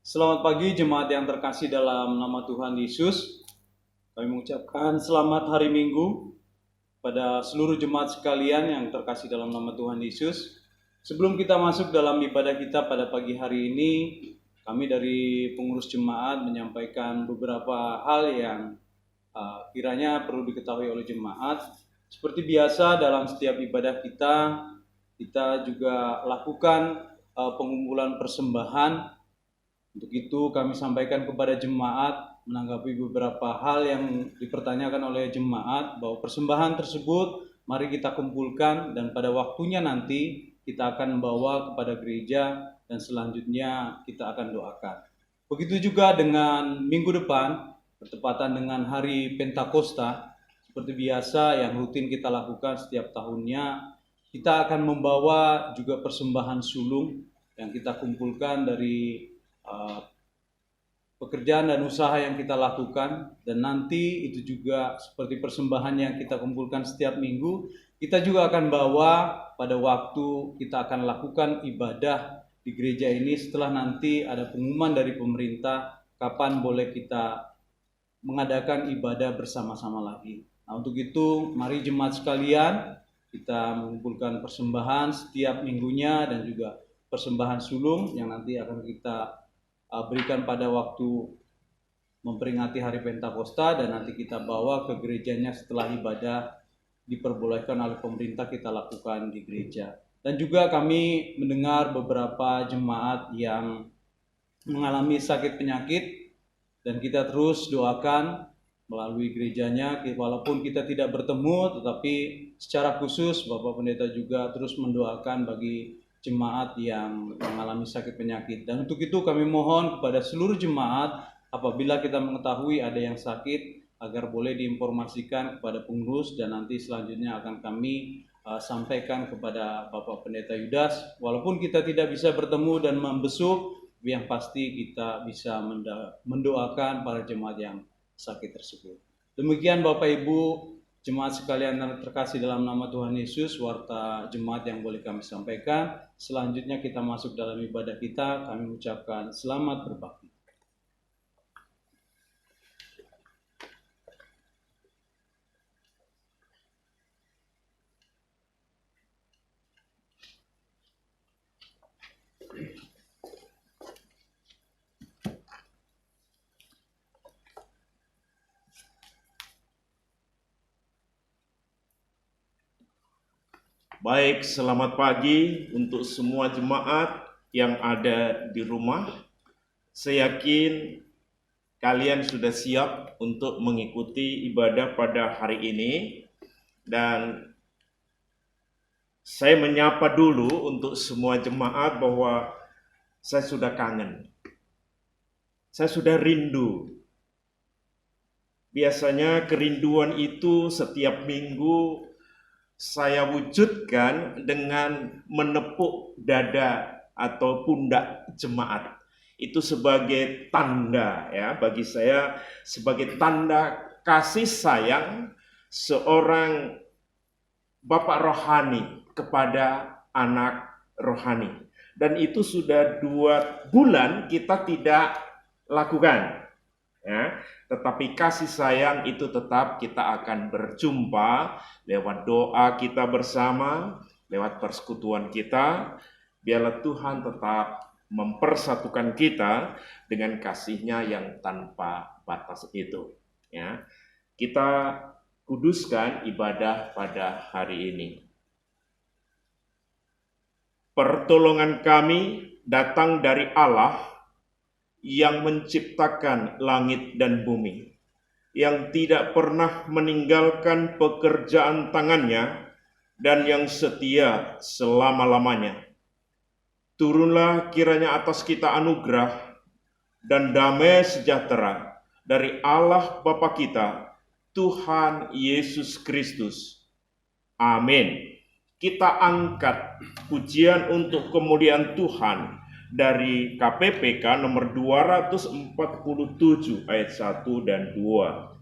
Selamat pagi jemaat yang terkasih dalam nama Tuhan Yesus. Kami mengucapkan selamat hari Minggu pada seluruh jemaat sekalian yang terkasih dalam nama Tuhan Yesus. Sebelum kita masuk dalam ibadah kita pada pagi hari ini, kami dari pengurus jemaat menyampaikan beberapa hal yang kiranya perlu diketahui oleh jemaat. Seperti biasa dalam setiap ibadah kita juga lakukan pengumpulan persembahan. Untuk itu kami sampaikan kepada jemaat menanggapi beberapa hal yang dipertanyakan oleh jemaat, bahwa persembahan tersebut mari kita kumpulkan dan pada waktunya nanti kita akan membawa kepada gereja dan selanjutnya kita akan doakan. Begitu juga dengan minggu depan bertepatan dengan hari Pentakosta, seperti biasa yang rutin kita lakukan setiap tahunnya, kita akan membawa juga persembahan sulung yang kita kumpulkan dari pekerjaan dan usaha yang kita lakukan, dan nanti itu juga seperti persembahan yang kita kumpulkan setiap minggu, kita juga akan bawa pada waktu kita akan lakukan ibadah di gereja ini setelah nanti ada pengumuman dari pemerintah kapan boleh kita mengadakan ibadah bersama-sama lagi. Nah, untuk itu mari jemaat sekalian kita mengumpulkan persembahan setiap minggunya dan juga persembahan sulung yang nanti akan kita berikan pada waktu memperingati hari Pentakosta, dan nanti kita bawa ke gerejanya setelah ibadah diperbolehkan oleh pemerintah kita lakukan di gereja. Dan juga kami mendengar beberapa jemaat yang mengalami sakit penyakit, dan kita terus doakan melalui gerejanya, walaupun kita tidak bertemu, tetapi secara khusus Bapak Pendeta juga terus mendoakan bagi jemaat yang mengalami sakit penyakit. Dan untuk itu kami mohon kepada seluruh jemaat, apabila kita mengetahui ada yang sakit, agar boleh diinformasikan kepada pengurus, dan nanti selanjutnya akan kami sampaikan kepada Bapak Pendeta Yudas. Walaupun kita tidak bisa bertemu dan membesuk, yang pasti kita bisa mendoakan para jemaat yang sakit tersebut. Demikian Bapak Ibu jemaat sekalian yang terkasih dalam nama Tuhan Yesus, warta jemaat yang boleh kami sampaikan. Selanjutnya kita masuk dalam ibadah kita. Kami ucapkan selamat berbakti. Baik, selamat pagi untuk semua jemaat yang ada di rumah. Saya yakin kalian sudah siap untuk mengikuti ibadah pada hari ini. Dan saya menyapa dulu untuk semua jemaat bahwa saya sudah kangen. Saya sudah rindu. Biasanya kerinduan itu setiap minggu saya wujudkan dengan menepuk dada atau pundak jemaat. Itu sebagai tanda, ya, bagi saya sebagai tanda kasih sayang seorang bapak rohani kepada anak rohani. Dan itu sudah 2 bulan kita tidak lakukan, ya. Tetapi kasih sayang itu tetap kita akan berjumpa lewat doa kita bersama, lewat persekutuan kita. Biarlah Tuhan tetap mempersatukan kita dengan kasih-Nya yang tanpa batas itu, ya. Kita kuduskan ibadah pada hari ini. Pertolongan kami datang dari Allah yang menciptakan langit dan bumi, yang tidak pernah meninggalkan pekerjaan tangannya, dan yang setia selama-lamanya. Turunlah kiranya atas kita anugerah dan damai sejahtera dari Allah Bapa kita, Tuhan Yesus Kristus. Amin. Kita angkat pujian untuk kemuliaan Tuhan dari KPPK nomor 247 ayat 1 dan 2.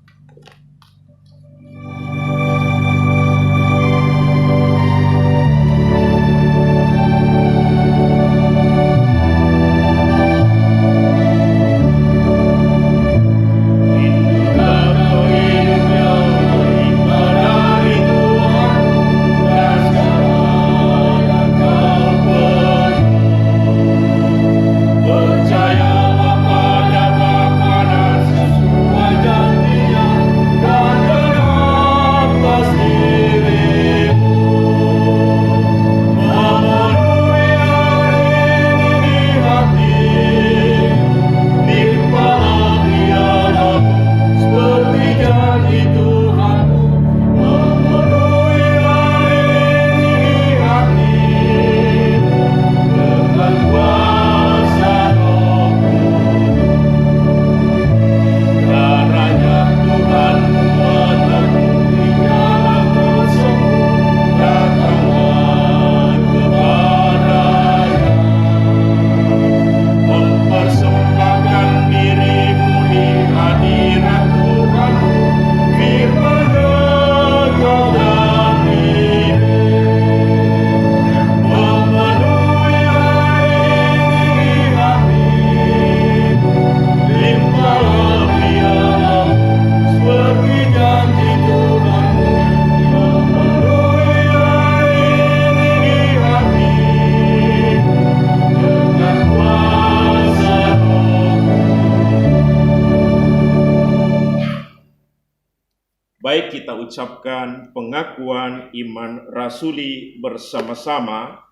baik kita ucapkan pengakuan iman rasuli bersama-sama.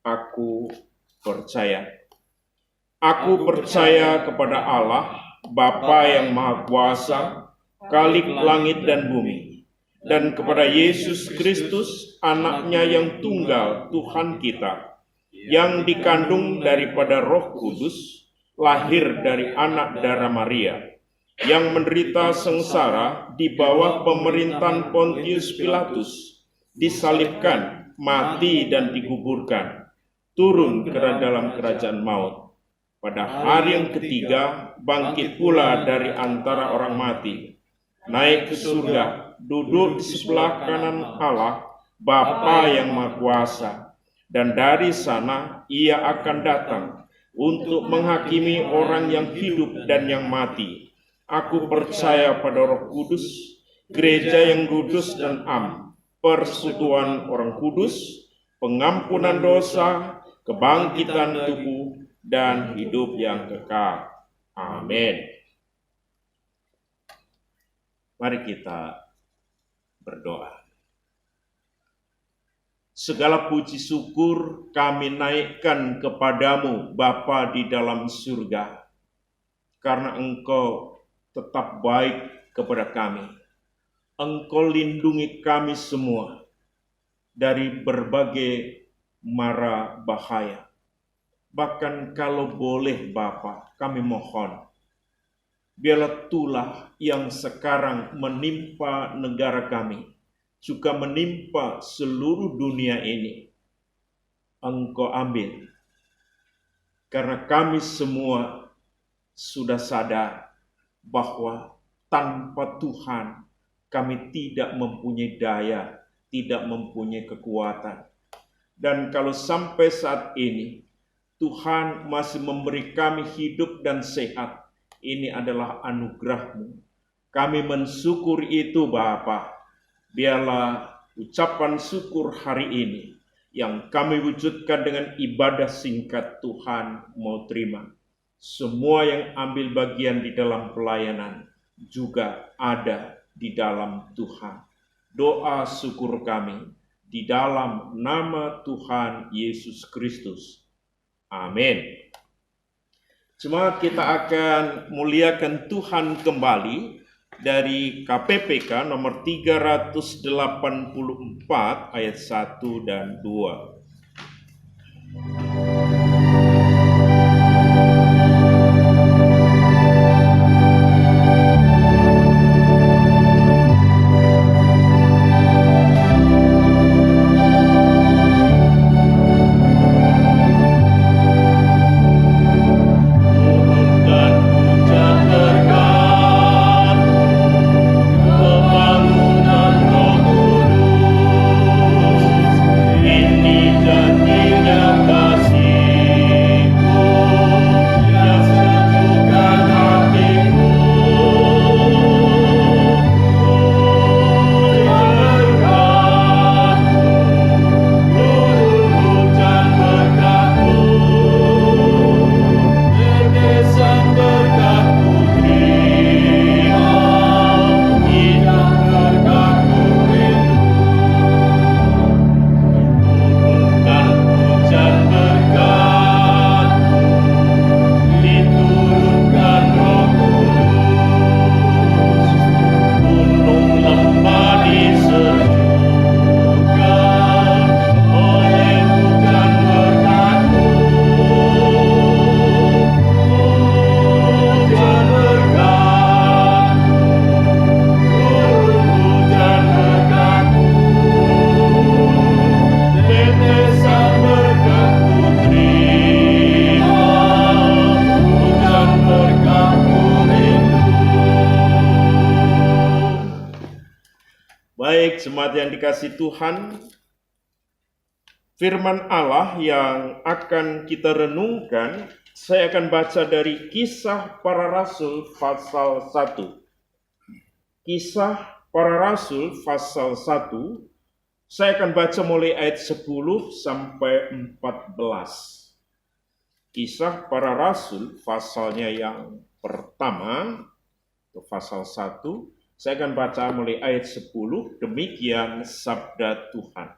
Aku percaya. Aku percaya kepada Allah, Bapa yang Maha Kuasa, Khalik langit dan bumi, dan kepada Yesus Kristus, Anak-Nya yang tunggal, Tuhan kita, yang dikandung daripada Roh Kudus, lahir dari anak darah Maria, yang menderita sengsara di bawah pemerintahan Pontius Pilatus, disalibkan, mati dan dikuburkan, turun ke dalam kerajaan maut. Pada hari yang ketiga, bangkit pula dari antara orang mati, naik ke surga, duduk di sebelah kanan Allah, Bapa yang Maha Kuasa, dan dari sana ia akan datang untuk menghakimi orang yang hidup dan yang mati. Aku percaya pada Roh Kudus, gereja yang kudus dan am, persekutuan orang kudus, pengampunan dosa, kebangkitan tubuh, dan hidup yang kekal. Amin. Mari kita berdoa. Segala puji syukur kami naikkan kepadamu, Bapa di dalam surga, karena Engkau tetap baik kepada kami. Engkau lindungi kami semua dari berbagai mara bahaya. Bahkan kalau boleh Bapa, kami mohon, biarlah tulah yang sekarang menimpa negara kami, juga menimpa seluruh dunia ini, Engkau ambil. Karena kami semua sudah sadar bahwa tanpa Tuhan kami tidak mempunyai daya, tidak mempunyai kekuatan. Dan kalau sampai saat ini Tuhan masih memberi kami hidup dan sehat, ini adalah anugerah-Mu. Kami mensyukuri itu Bapa. Biarlah ucapan syukur hari ini yang kami wujudkan dengan ibadah singkat Tuhan mau terima. Semua yang ambil bagian di dalam pelayanan juga ada di dalam Tuhan. Doa syukur kami di dalam nama Tuhan Yesus Kristus. Amin. Jemaat, kita akan muliakan Tuhan kembali dari KPPK nomor 384 ayat 1 dan 2. Baik, jemaat yang dikasihi Tuhan, firman Allah yang akan kita renungkan, saya akan baca dari Kisah Para Rasul pasal 1. Kisah Para Rasul pasal 1, saya akan baca mulai ayat 10 sampai 14. Kisah Para Rasul pasalnya yang pertama, pasal 1, Saya akan baca mulai ayat 10, demikian sabda Tuhan.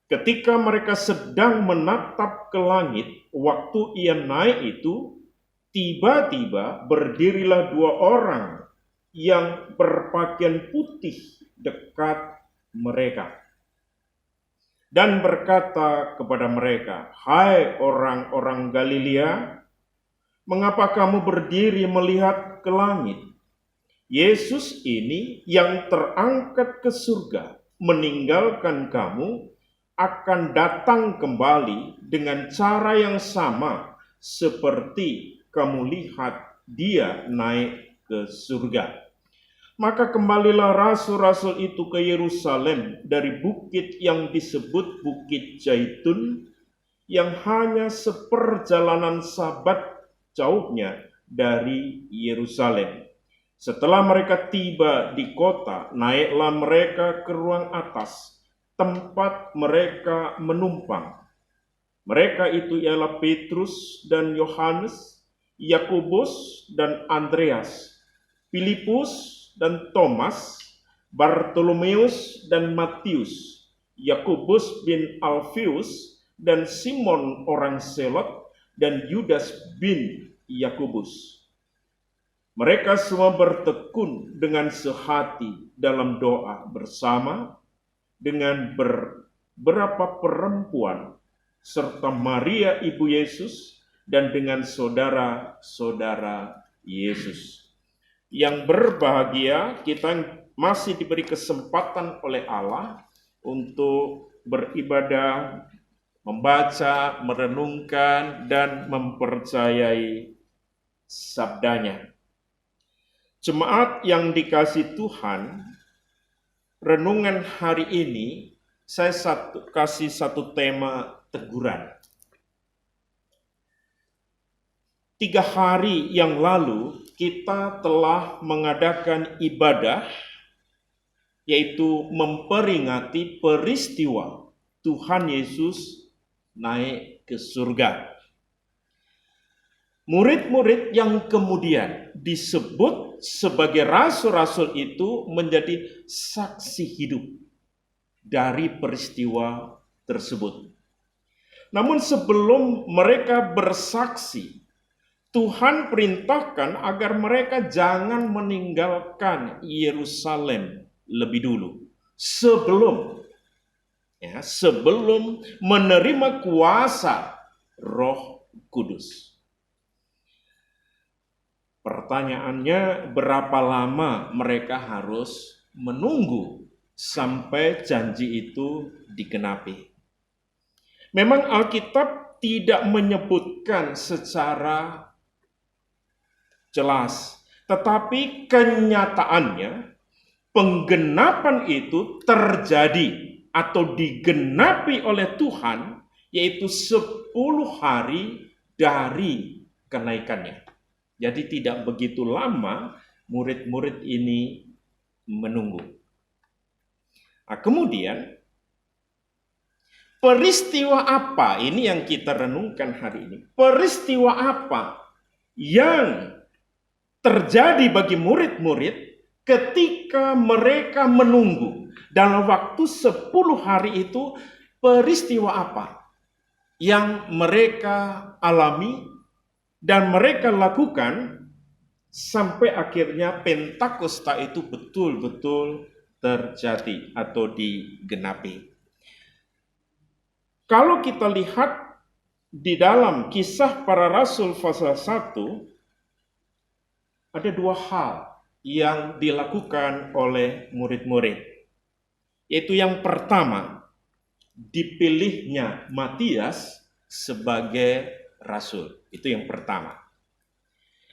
Ketika mereka sedang menatap ke langit, waktu ia naik itu, tiba-tiba berdirilah dua orang yang berpakaian putih dekat mereka dan berkata kepada mereka, "Hai orang-orang Galilea, mengapa kamu berdiri melihat ke langit? Yesus ini yang terangkat ke surga, meninggalkan kamu, akan datang kembali dengan cara yang sama seperti kamu lihat dia naik ke surga." Maka kembalilah rasul-rasul itu ke Yerusalem dari bukit yang disebut Bukit Zaitun, yang hanya seperjalanan sabat jauhnya dari Yerusalem. Setelah mereka tiba di kota, naiklah mereka ke ruang atas, tempat mereka menumpang. Mereka itu ialah Petrus dan Yohanes, Yakobus dan Andreas, Filipus dan Thomas, Bartolomeus dan Matius, Yakobus bin Alfius dan Simon orang Selot, dan Yudas bin Yakobus. Mereka semua bertekun dengan sehati dalam doa bersama dengan beberapa perempuan serta Maria ibu Yesus dan dengan saudara-saudara Yesus. Yang berbahagia, kita masih diberi kesempatan oleh Allah untuk beribadah, membaca, merenungkan, dan mempercayai sabdanya. Jemaat yang dikasihi Tuhan, renungan hari ini saya kasih satu tema teguran. 3 hari yang lalu kita telah mengadakan ibadah, yaitu memperingati peristiwa Tuhan Yesus naik ke surga. Murid-murid yang kemudian disebut sebagai rasul-rasul itu menjadi saksi hidup dari peristiwa tersebut. Namun sebelum mereka bersaksi, Tuhan perintahkan agar mereka jangan meninggalkan Yerusalem lebih dulu sebelum menerima kuasa Roh Kudus. Pertanyaannya, berapa lama mereka harus menunggu sampai janji itu digenapi? Memang Alkitab tidak menyebutkan secara jelas, tetapi kenyataannya penggenapan itu terjadi atau digenapi oleh Tuhan, yaitu 10 hari dari kenaikannya. Jadi tidak begitu lama murid-murid ini menunggu. Nah, kemudian peristiwa apa ini yang kita renungkan hari ini? Peristiwa apa yang terjadi bagi murid-murid ketika mereka menunggu dalam waktu 10 hari itu? Peristiwa apa yang mereka alami dan mereka lakukan sampai akhirnya Pentakosta itu betul-betul terjadi atau digenapi? Kalau kita lihat di dalam Kisah Para Rasul pasal 1, ada 2 hal yang dilakukan oleh murid-murid. Yaitu yang pertama, dipilihnya Matias sebagai rasul. Itu yang pertama.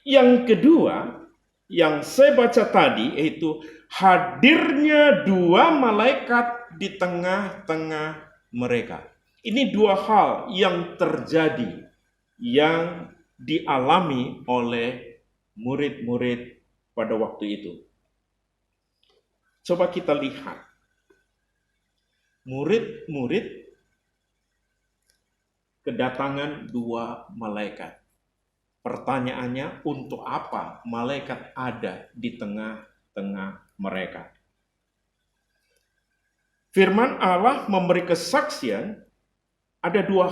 Yang kedua, yang saya baca tadi, yaitu hadirnya 2 malaikat di tengah-tengah mereka. Ini 2 hal yang terjadi, yang dialami oleh murid-murid pada waktu itu. Coba kita lihat. Murid-murid kedatangan 2 malaikat. Pertanyaannya, untuk apa malaikat ada di tengah tengah mereka. Firman Allah memberi kesaksian ada dua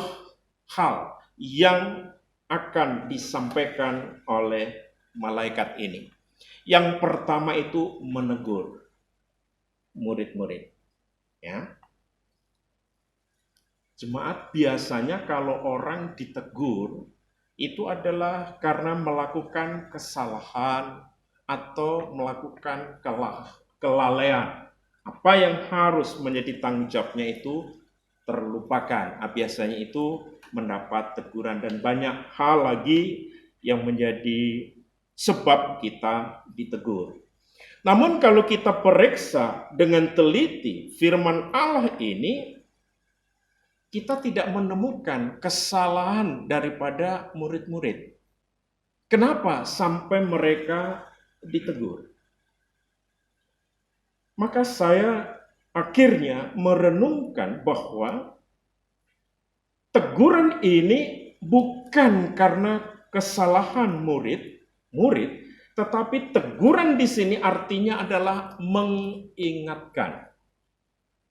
hal yang akan disampaikan oleh malaikat ini. Yang pertama itu menegur murid-murid. Ya. Jemaat biasanya kalau orang ditegur itu adalah karena melakukan kesalahan atau melakukan kelalaian. Apa yang harus menjadi tanggung jawabnya itu terlupakan. Biasanya itu mendapat teguran dan banyak hal lagi yang menjadi sebab kita ditegur. Namun kalau kita periksa dengan teliti firman Allah ini, kita tidak menemukan kesalahan daripada murid-murid. Kenapa sampai mereka ditegur? Maka saya akhirnya merenungkan bahwa teguran ini bukan karena kesalahan murid, tetapi teguran di sini artinya adalah mengingatkan.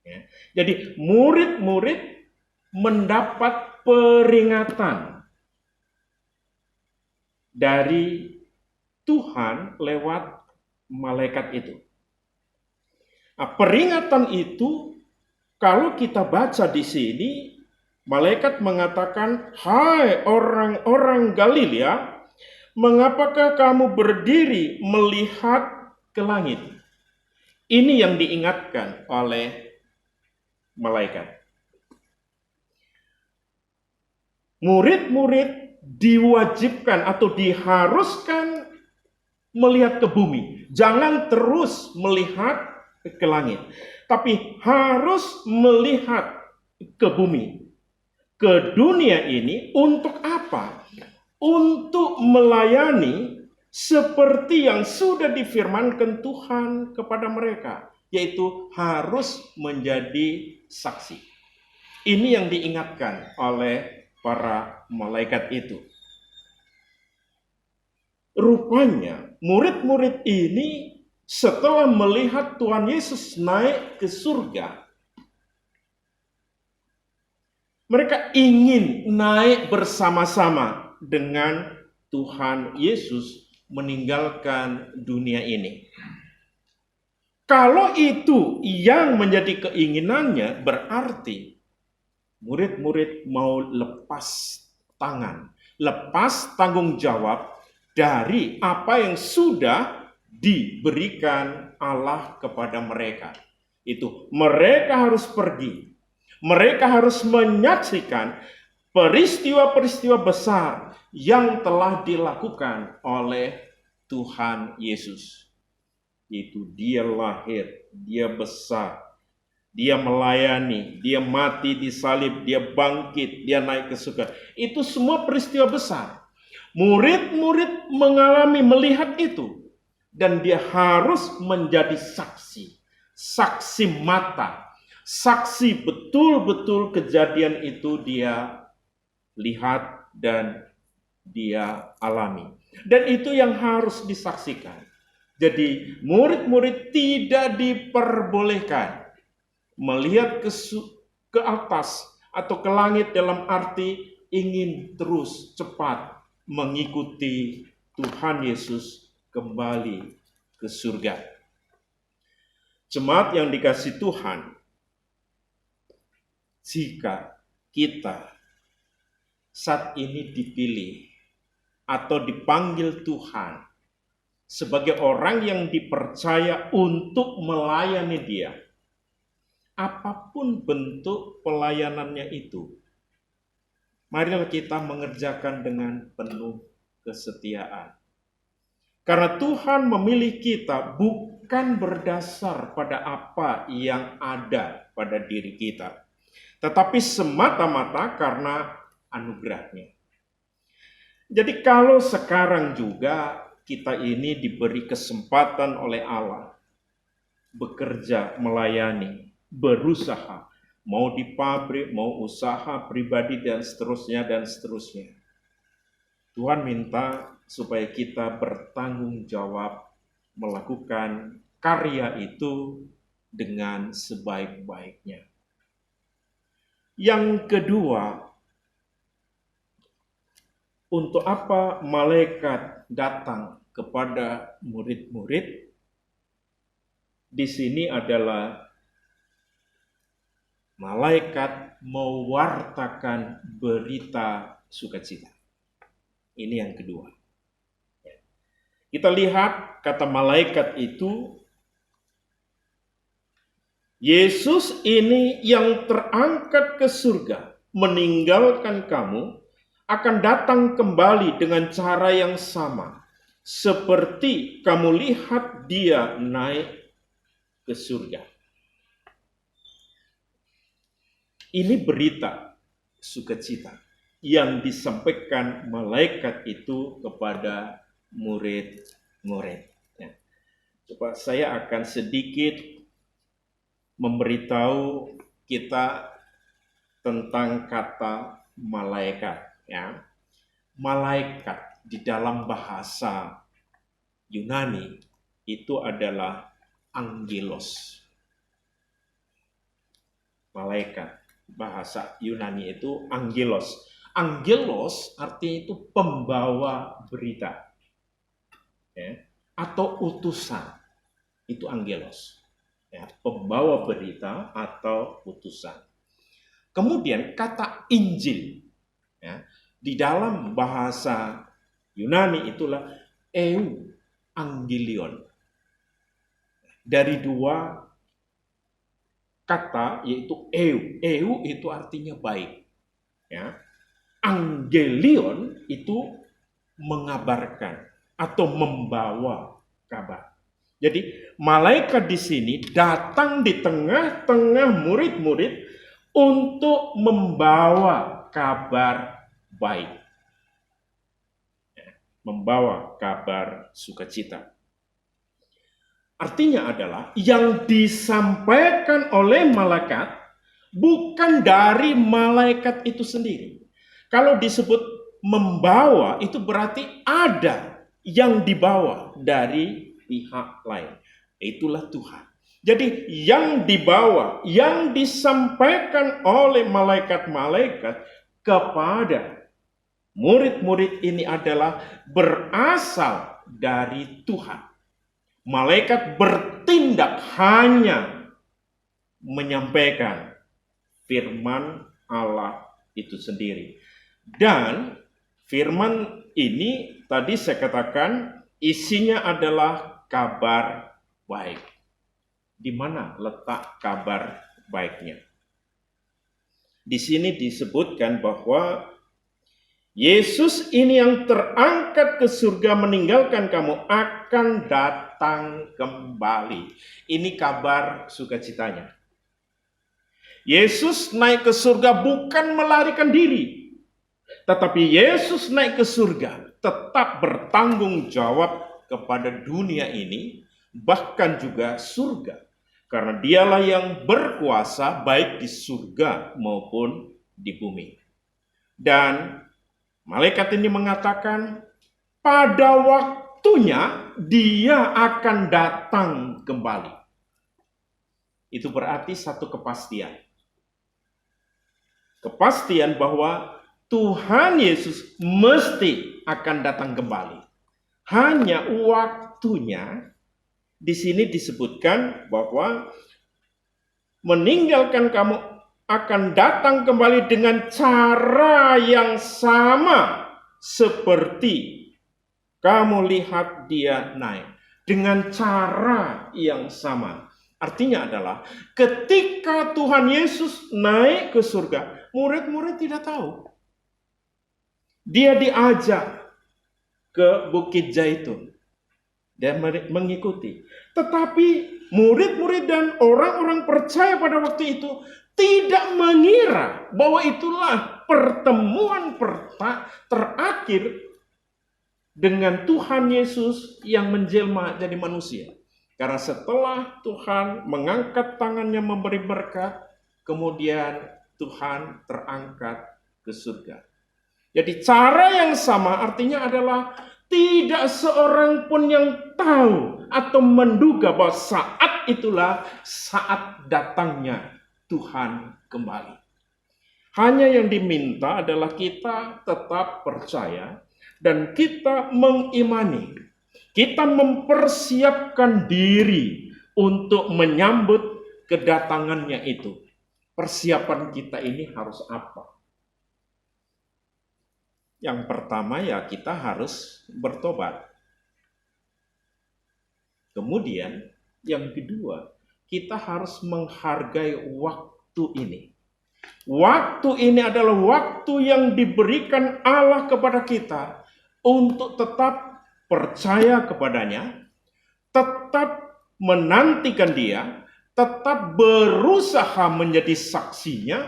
Ya. Jadi murid-murid mendapat peringatan dari Tuhan lewat malaikat itu. Nah, peringatan itu kalau kita baca di sini, malaikat mengatakan, "Hai orang-orang Galilea, mengapakah kamu berdiri melihat ke langit?" Ini yang diingatkan oleh malaikat. Murid-murid diwajibkan atau diharuskan melihat ke bumi. Jangan terus melihat ke langit, tapi harus melihat ke bumi, ke dunia ini. Untuk apa? Untuk melayani seperti yang sudah difirmankan Tuhan kepada mereka, yaitu harus menjadi saksi. Ini yang diingatkan oleh para malaikat itu. Rupanya murid-murid ini setelah melihat Tuhan Yesus naik ke surga, mereka ingin naik bersama-sama dengan Tuhan Yesus meninggalkan dunia ini. Kalau itu yang menjadi keinginannya, berarti murid-murid mau lepas tangan, lepas tanggung jawab dari apa yang sudah diberikan Allah kepada mereka. Itu mereka harus pergi. Mereka harus menyaksikan peristiwa-peristiwa besar yang telah dilakukan oleh Tuhan Yesus. Itu dia lahir, dia besar, dia melayani, dia mati disalib, dia bangkit, dia naik ke surga. Itu semua peristiwa besar. Murid-murid melihat itu. Dan dia harus menjadi saksi. Saksi mata. Saksi betul-betul kejadian itu dia lihat dan dia alami. Dan itu yang harus disaksikan. Jadi murid-murid tidak diperbolehkan melihat ke atas atau ke langit dalam arti ingin terus cepat mengikuti Tuhan Yesus kembali ke surga. Jemaat yang dikasihi Tuhan, jika kita saat ini dipilih atau dipanggil Tuhan sebagai orang yang dipercaya untuk melayani Dia, apapun bentuk pelayanannya itu, marilah kita mengerjakan dengan penuh kesetiaan. Karena Tuhan memilih kita bukan berdasar pada apa yang ada pada diri kita, tetapi semata-mata karena anugerahnya. Jadi kalau sekarang juga kita ini diberi kesempatan oleh Allah bekerja, melayani, berusaha, mau di pabrik, mau usaha pribadi dan seterusnya dan seterusnya. Tuhan minta supaya kita bertanggung jawab melakukan karya itu dengan sebaik-baiknya. Yang kedua, untuk apa malaikat datang kepada murid-murid? Di sini adalah malaikat mewartakan berita sukacita. Ini yang kedua. Kita lihat kata malaikat itu, Yesus ini yang terangkat ke surga, meninggalkan kamu, akan datang kembali dengan cara yang sama, seperti kamu lihat dia naik ke surga. Ini berita sukacita yang disampaikan malaikat itu kepada murid-murid. Ya. Coba saya akan sedikit memberitahu kita tentang kata malaikat. Ya. Malaikat di dalam bahasa Yunani itu adalah angelos. Malaikat bahasa Yunani itu angelos. Angelos artinya itu pembawa berita, ya, atau utusan. Itu angelos. Ya, pembawa berita atau utusan. Kemudian kata Injil, ya, di dalam bahasa Yunani itulah euangelion. Dari dua kata yaitu eu itu artinya baik, ya. Angelion itu mengabarkan atau membawa kabar. Jadi malaikat di sini datang di tengah-tengah murid-murid untuk membawa kabar baik. Membawa kabar sukacita. Artinya adalah yang disampaikan oleh malaikat bukan dari malaikat itu sendiri. Kalau disebut membawa itu berarti ada yang dibawa dari pihak lain. Itulah Tuhan. Jadi yang dibawa, yang disampaikan oleh malaikat-malaikat kepada murid-murid ini adalah berasal dari Tuhan. Malaikat bertindak hanya menyampaikan firman Allah itu sendiri. Dan firman ini tadi saya katakan isinya adalah kabar baik. Di mana letak kabar baiknya? Di sini disebutkan bahwa Yesus ini yang terangkat ke surga meninggalkan kamu akan datang kembali. Ini kabar sukacitanya. Yesus naik ke surga bukan melarikan diri. Tetapi Yesus naik ke surga tetap bertanggung jawab kepada dunia ini, bahkan juga surga. Karena dialah yang berkuasa baik di surga maupun di bumi. Dan malaikat ini mengatakan pada waktunya dia akan datang kembali. Itu berarti satu kepastian. Kepastian bahwa Tuhan Yesus mesti akan datang kembali. Hanya waktunya. Di sini disebutkan bahwa meninggalkan kamu akan datang kembali dengan cara yang sama seperti kamu lihat dia naik. Dengan cara yang sama. Artinya adalah ketika Tuhan Yesus naik ke surga, murid-murid tidak tahu. Dia diajak ke Bukit Zaitun. Dan mengikuti. Tetapi murid-murid dan orang-orang percaya pada waktu itu tidak mengira bahwa itulah pertemuan terakhir dengan Tuhan Yesus yang menjelma jadi manusia. Karena setelah Tuhan mengangkat tangannya memberi berkat, kemudian Tuhan terangkat ke surga. Jadi cara yang sama artinya adalah tidak seorang pun yang tahu atau menduga bahwa saat itulah saat datangnya Tuhan kembali. Hanya yang diminta adalah kita tetap percaya dan kita mengimani. Kita mempersiapkan diri untuk menyambut kedatangannya itu. Persiapan kita ini harus apa? Yang pertama ya kita harus bertobat. Kemudian yang kedua, kita harus menghargai waktu ini. Waktu ini adalah waktu yang diberikan Allah kepada kita untuk tetap percaya kepadanya, tetap menantikan Dia, tetap berusaha menjadi saksinya,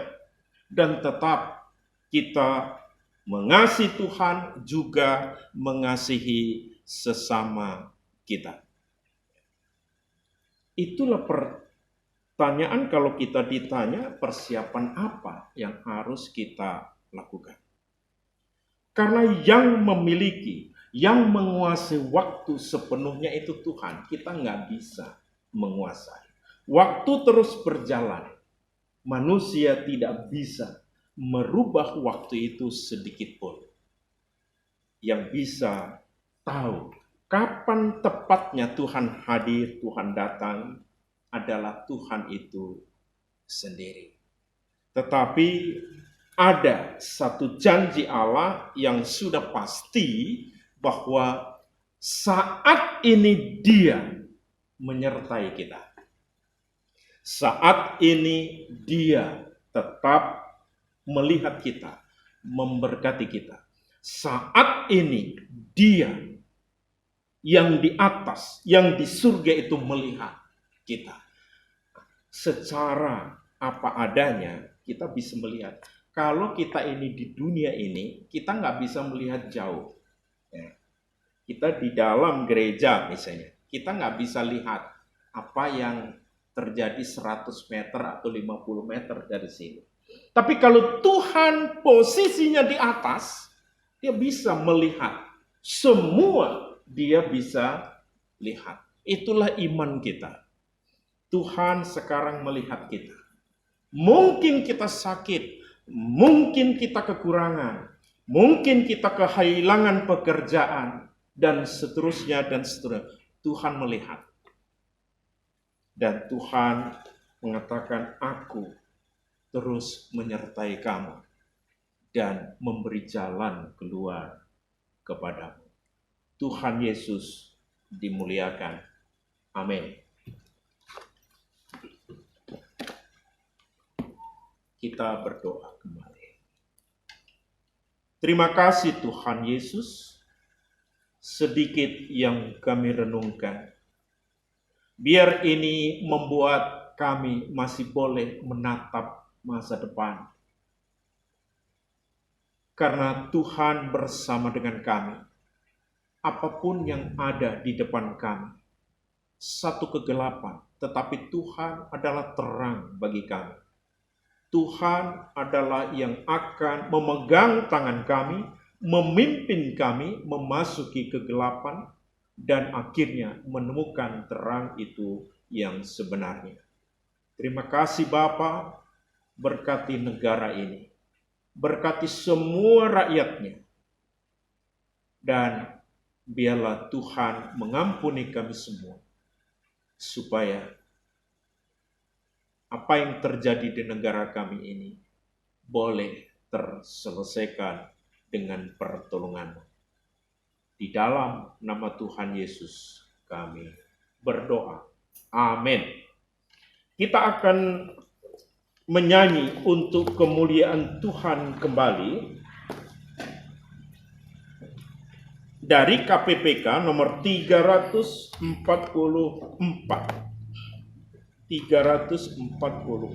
dan tetap kita mengasihi Tuhan juga mengasihi sesama kita. Itulah pertanyaan kalau kita ditanya persiapan apa yang harus kita lakukan. Karena yang memiliki, yang menguasai waktu sepenuhnya itu Tuhan. Kita nggak bisa menguasai. Waktu terus berjalan. Manusia tidak bisa merubah waktu itu sedikit pun. Yang bisa tahu kapan tepatnya Tuhan hadir, Tuhan datang adalah Tuhan itu sendiri. Tetapi ada satu janji Allah yang sudah pasti bahwa saat ini Dia menyertai kita. Saat ini Dia tetap melihat kita, memberkati kita. Saat ini Dia yang di atas, yang di surga itu melihat kita. Secara apa adanya kita bisa melihat. Kalau kita ini di dunia ini, kita nggak bisa melihat jauh. Kita di dalam gereja misalnya, kita nggak bisa lihat apa yang terjadi 100 meter atau 50 meter dari sini. Tapi kalau Tuhan posisinya di atas, Dia bisa melihat semua, Dia bisa lihat. Itulah iman kita. Tuhan sekarang melihat kita. Mungkin kita sakit, mungkin kita kekurangan, mungkin kita kehilangan pekerjaan, dan seterusnya dan seterusnya. Tuhan melihat. Dan Tuhan mengatakan, aku terus menyertai kamu dan memberi jalan keluar kepadamu. Tuhan Yesus dimuliakan. Amin. Kita berdoa kembali. Terima kasih Tuhan Yesus. Sedikit yang kami renungkan. Biar ini membuat kami masih boleh menatap masa depan. Karena Tuhan bersama dengan kami. Apapun yang ada di depan kami. Satu kegelapan, tetapi Tuhan adalah terang bagi kami. Tuhan adalah yang akan memegang tangan kami, memimpin kami memasuki kegelapan, dan akhirnya menemukan terang itu yang sebenarnya. Terima kasih Bapa, berkati negara ini, berkati semua rakyatnya, dan biarlah Tuhan mengampuni kami semua, supaya apa yang terjadi di negara kami ini boleh terselesaikan dengan pertolongan-Mu. Di dalam nama Tuhan Yesus kami berdoa. Amin. Kita akan menyanyi untuk kemuliaan Tuhan kembali dari KPPK nomor 344. 344.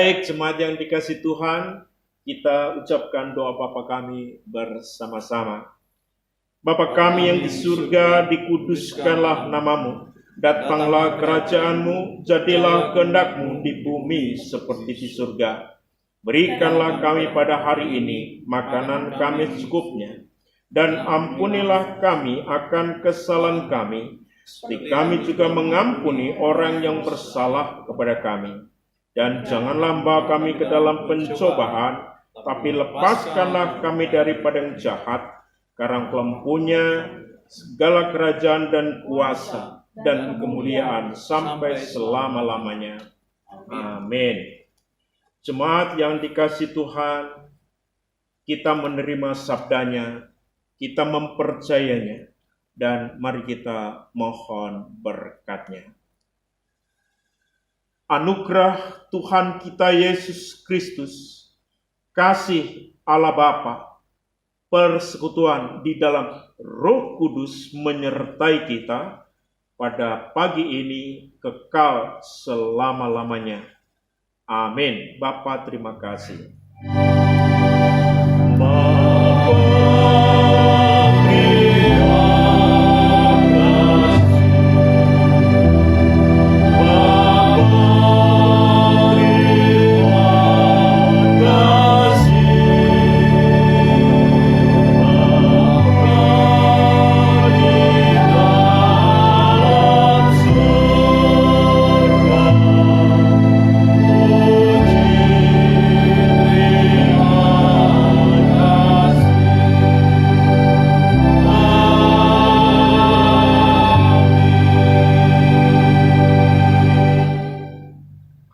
Baik, jemaat yang dikasih Tuhan, kita ucapkan doa Bapa kami bersama-sama. Bapa kami yang di surga, dikuduskanlah namamu. Datanglah kerajaanmu, jadilah kehendak-mu di bumi seperti di surga. Berikanlah kami pada hari ini makanan kami secukupnya, dan ampunilah kami akan kesalahan kami, seperti kami juga mengampuni orang yang bersalah kepada kami. Dan janganlah membawa kami ke dalam pencobaan, tapi lepaskanlah kami daripada yang jahat, karena Engkau mempunya segala kerajaan dan kuasa dan kemuliaan sampai selama-lamanya. Amin. Jemaat yang dikasih Tuhan, kita menerima sabdanya, kita mempercayainya, dan mari kita mohon berkat-Nya. Anugerah Tuhan kita Yesus Kristus, kasih Allah Bapa, persekutuan di dalam Roh Kudus menyertai kita pada pagi ini kekal selama-lamanya. Amin. Bapa, terima kasih.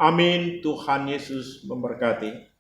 Amin. Tuhan Yesus memberkati.